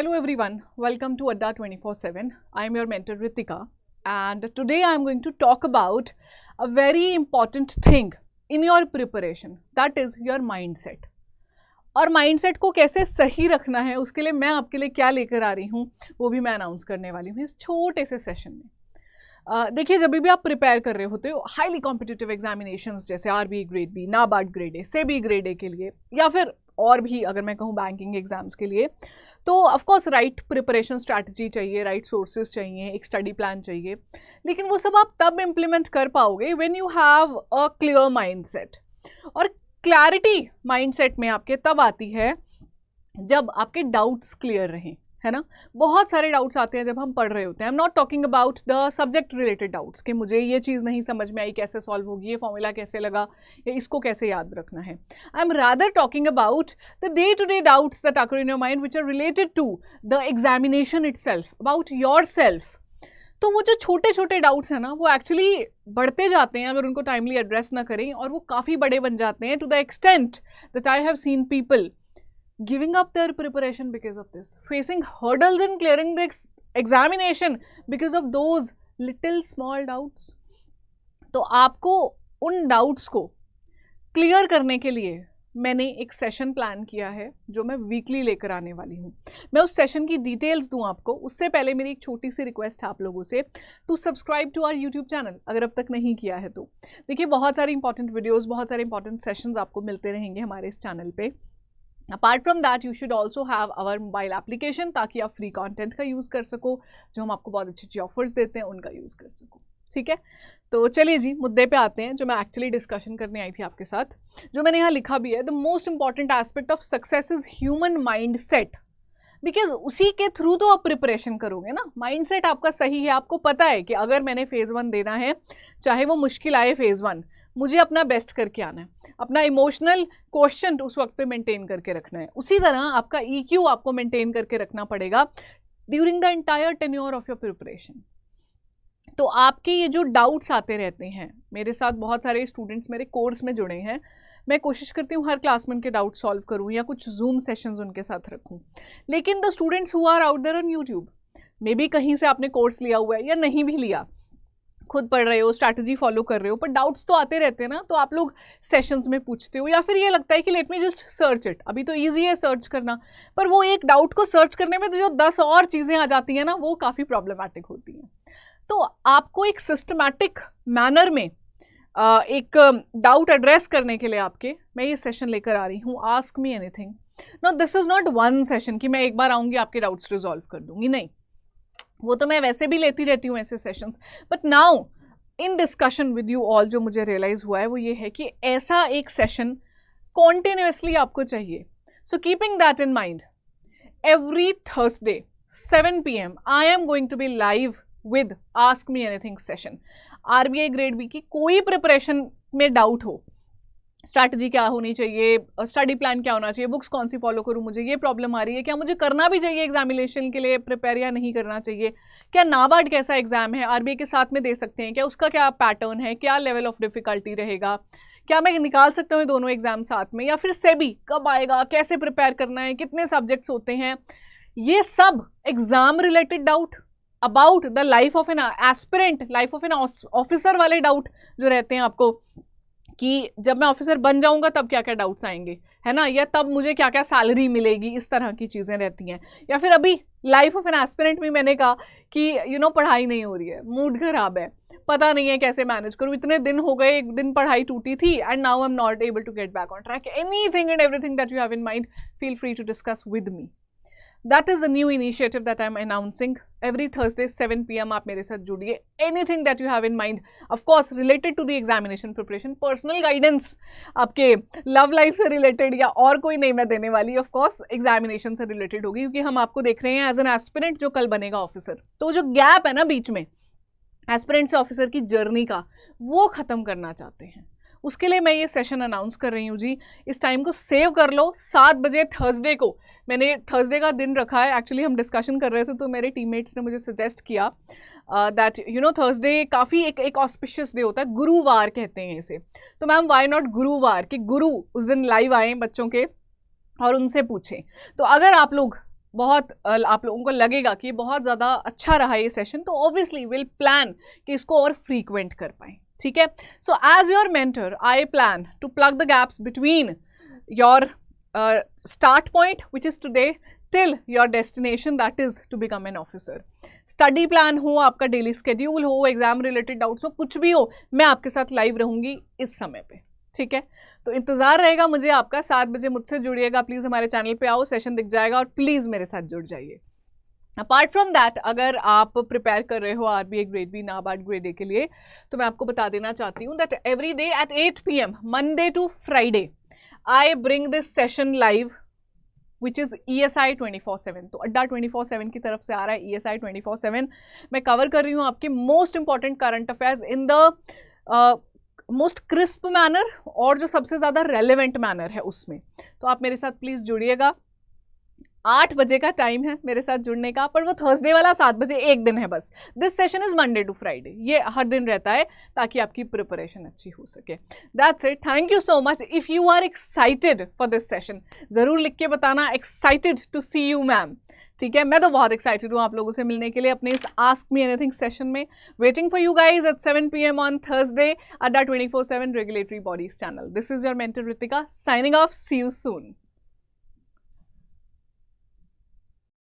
Hello everyone, welcome to Adda 24/7. I am your mentor Ritika and today I am going to talk about a very important thing in your preparation, that is your mindset. और mindset को कैसे सही रखना है उसके लिए मैं आपके लिए क्या लेकर आ रही हूँ वो भी मैं अनाउंस करने वाली हूँ इस छोटे से सेशन में। देखिए, जब भी आप प्रिपेयर कर रहे होते हो हाईली कॉम्पिटिटिव एग्जामिनेशंस जैसे RB grade B, NABARD grade A, SEBI grade A के लिए या फिर और भी अगर मैं कहूँ बैंकिंग एग्जाम्स के लिए, तो ऑफकोर्स राइट प्रिपरेशन स्ट्रैटेजी चाहिए, राइट सोर्सेज चाहिए, एक स्टडी प्लान चाहिए। लेकिन वो सब आप तब इम्प्लीमेंट कर पाओगे when you have a clear mindset. और क्लैरिटी माइंडसेट में आपके तब आती है जब आपके डाउट्स क्लियर रहें, है ना। बहुत सारे डाउट्स आते हैं जब हम पढ़ रहे होते हैं। आई am not talking about the subject related doubts कि मुझे ये चीज़ नहीं समझ में आई, कैसे सॉल्व होगी, ये फॉर्मूला कैसे लगा, या इसको कैसे याद रखना है। I am rather talking about the day to day doubts that occur in your mind which are related to the examination itself, about your self. तो वो जो छोटे छोटे डाउट्स हैं ना, वो एक्चुअली बढ़ते जाते हैं अगर उनको टाइमली एड्रेस ना करें, और वो काफ़ी बड़े बन जाते हैं to the extent that I have seen people giving up their preparation because of this, facing hurdles in clearing the examination because of those little small doubts. तो आपको उन डाउट्स को क्लियर करने के लिए मैंने एक सेशन प्लान किया है जो मैं वीकली लेकर आने वाली हूँ। मैं उस सेशन की डिटेल्स दूँ आपको, उससे पहले मेरी एक छोटी सी रिक्वेस्ट है आप लोगों से to subscribe to our YouTube channel अगर अब तक नहीं किया है तो। देखिए, बहुत सारी इंपॉर्टेंट वीडियोज़, बहुत सारे इंपॉर्टेंट सेशंस आपको मिलते रहेंगे हमारे इस चैनल पे। Apart from that you should also have our mobile application, ताकि आप फ्री कंटेंट का यूज़ कर सको, जो हम आपको बहुत अच्छी अच्छी ऑफर्स देते हैं उनका यूज़ कर सको। ठीक है, तो चलिए जी मुद्दे पे आते हैं जो मैं एक्चुअली डिस्कशन करने आई थी आपके साथ, जो मैंने यहाँ लिखा भी है। The most important aspect of success is human mind set, because उसी के थ्रू तो आप प्रिपरेशन करोगे ना। माइंड सेट आपका सही है, आपको पता है कि अगर मैंने फेज़ 1 देना है, चाहे वो मुश्किल आए फेज़ 1, मुझे अपना बेस्ट करके आना है, अपना इमोशनल क्वेश्चन उस वक्त पे मेंटेन करके रखना है। उसी तरह आपका EQ आपको मेंटेन करके रखना पड़ेगा during the entire tenure of your preparation. तो आपके ये जो डाउट्स आते रहते हैं, मेरे साथ बहुत सारे स्टूडेंट्स मेरे कोर्स में जुड़े हैं, मैं कोशिश करती हूँ हर क्लास में उनके डाउट सॉल्व करूँ या कुछ जूम सेशंस उनके साथ रखूँ। लेकिन the students who are out there on YouTube, maybe कहीं से आपने कोर्स लिया हुआ है या नहीं भी लिया, खुद पढ़ रहे हो, स्ट्रैटेजी फॉलो कर रहे हो, पर डाउट्स तो आते रहते हैं ना, तो आप लोग सेशंस में पूछते हो, या फिर ये लगता है कि let me just search it. अभी तो ईजी है सर्च करना, पर वो एक डाउट को सर्च करने में तो जो 10 और चीज़ें आ जाती हैं ना, वो काफ़ी प्रॉब्लमैटिक होती हैं। तो आपको एक सिस्टमैटिक मैनर में एक डाउट एड्रेस करने के लिए आपके मैं ये सेशन लेकर आ रही हूँ, ask me anything. No, this is not one session कि मैं एक बार आऊँगी आपके डाउट्स रिजॉल्व कर दूँगी, नहीं, वो तो मैं वैसे भी लेती रहती हूँ ऐसे sessions. But now in discussion with you all जो मुझे रियलाइज़ हुआ है वो ये है कि ऐसा एक सेशन कॉन्टिन्यूसली आपको चाहिए। So keeping that in mind, every Thursday 7 PM I am going to be live with ask me anything session. RBI grade B की कोई प्रिपरेशन में डाउट हो, स्ट्रैटेजी क्या होनी चाहिए, स्टडी प्लान क्या होना चाहिए, बुक्स कौन सी फॉलो करूँ, मुझे ये प्रॉब्लम आ रही है, क्या मुझे करना भी चाहिए एग्जामिनेशन के लिए प्रिपेयर या नहीं करना चाहिए, क्या नाबार्ड कैसा एग्जाम है RBI के साथ में दे सकते हैं, क्या उसका क्या पैटर्न है, क्या लेवल ऑफ डिफिकल्टी रहेगा, क्या मैं निकाल सकता हूँ दोनों एग्जाम साथ में, या फिर सेबी कब आएगा, कैसे प्रिपेयर करना है, कितने सब्जेक्ट्स होते हैं, ये सब exam related doubt, about the life of an aspirant, life of an officer वाले डाउट जो रहते हैं आपको, कि जब मैं ऑफिसर बन जाऊंगा तब क्या क्या डाउट्स आएंगे, है ना, या तब मुझे क्या क्या सैलरी मिलेगी, इस तरह की चीज़ें रहती हैं। या फिर अभी लाइफ ऑफ एन एस्पिरेंट में मैंने कहा कि पढ़ाई नहीं हो रही है, मूड खराब है, पता नहीं है कैसे मैनेज करूँ, इतने दिन हो गए, एक दिन पढ़ाई टूटी थी and now I am not able to get back on track. Anything and everything that you have in mind, feel free to discuss with me. That is a new initiative that I'm announcing. Every Thursday 7 PM आप मेरे साथ जुड़िए। Anything that you have in mind, of course related to the examination preparation, personal guidance आपके love life से related या और कोई नहीं मैं देने वाली, of course examination से related होगी, क्योंकि हम आपको देख रहे हैं as an aspirant जो कल बनेगा ऑफिसर। तो जो गैप है ना बीच में एस्पिरेंट से ऑफिसर की जर्नी का, वो ख़त्म करना चाहते हैं। उसके लिए मैं ये सेशन अनाउंस कर रही हूँ जी। इस टाइम को सेव कर लो, 7 बजे थर्सडे को, मैंने थर्सडे का दिन रखा है। एक्चुअली हम डिस्कशन कर रहे थे तो मेरे टीममेट्स ने मुझे सजेस्ट किया दैट थर्सडे काफ़ी एक ऑस्पिशियस डे होता है, गुरुवार कहते हैं इसे। तो मैम वाई नॉट गुरुवार, कि गुरु उस दिन लाइव आए बच्चों के और उनसे पूछें। तो अगर आप लोग बहुत आप लोगों को लगेगा कि बहुत ज़्यादा अच्छा रहा ये सेशन, तो ऑब्वियसली विल प्लान कि इसको और फ्रीक्वेंट कर पाएँ, ठीक है. So as your mentor I plan to plug the gaps between your start point, which is today, till your destination, that is to become an officer. Study plan हो, आपका daily schedule हो, exam related doubts हो, कुछ भी हो, मैं आपके साथ लाइव रहूंगी इस समय पे, ठीक है. तो इंतजार रहेगा मुझे आपका. 7 बजे मुझसे जुड़िएगा प्लीज़, हमारे चैनल पे आओ, सेशन दिख जाएगा और प्लीज़ मेरे साथ जुड़ जाइए. अपार्ट फ्रॉम दैट, अगर आप प्रिपेयर कर रहे हो RBA grade B, NABARD grade A के लिए, तो मैं आपको बता देना चाहती हूँ that every day at 8 PM Monday to Friday I bring this session live, which is ESI 24/7. तो अड्डा 24/7 की तरफ से आ रहा है ESI 24/7. मैं कवर कर रही हूँ आपके most important current affairs in the most crisp manner और जो सबसे ज़्यादा रेलिवेंट मैनर है उसमें. तो आप मेरे साथ प्लीज़ जुड़िएगा. 8 बजे का टाइम है मेरे साथ जुड़ने का, पर वो थर्सडे वाला 7 बजे एक दिन है बस. This session is Monday to Friday, ये हर दिन रहता है ताकि आपकी प्रिपरेशन अच्छी हो सके. That's it. Thank you so much. If you are excited for this session, ज़रूर लिख के बताना excited to see you ma'am, ठीक है. मैं तो बहुत एक्साइटेड हूँ आप लोगों से मिलने के लिए अपने इस आस्क मी एनीथिंग सेशन में. Waiting for you guys at 7 PM on Thursday, Adda 24/7 regulatory bodies channel. This is your mentor Ritika signing off. See you soon.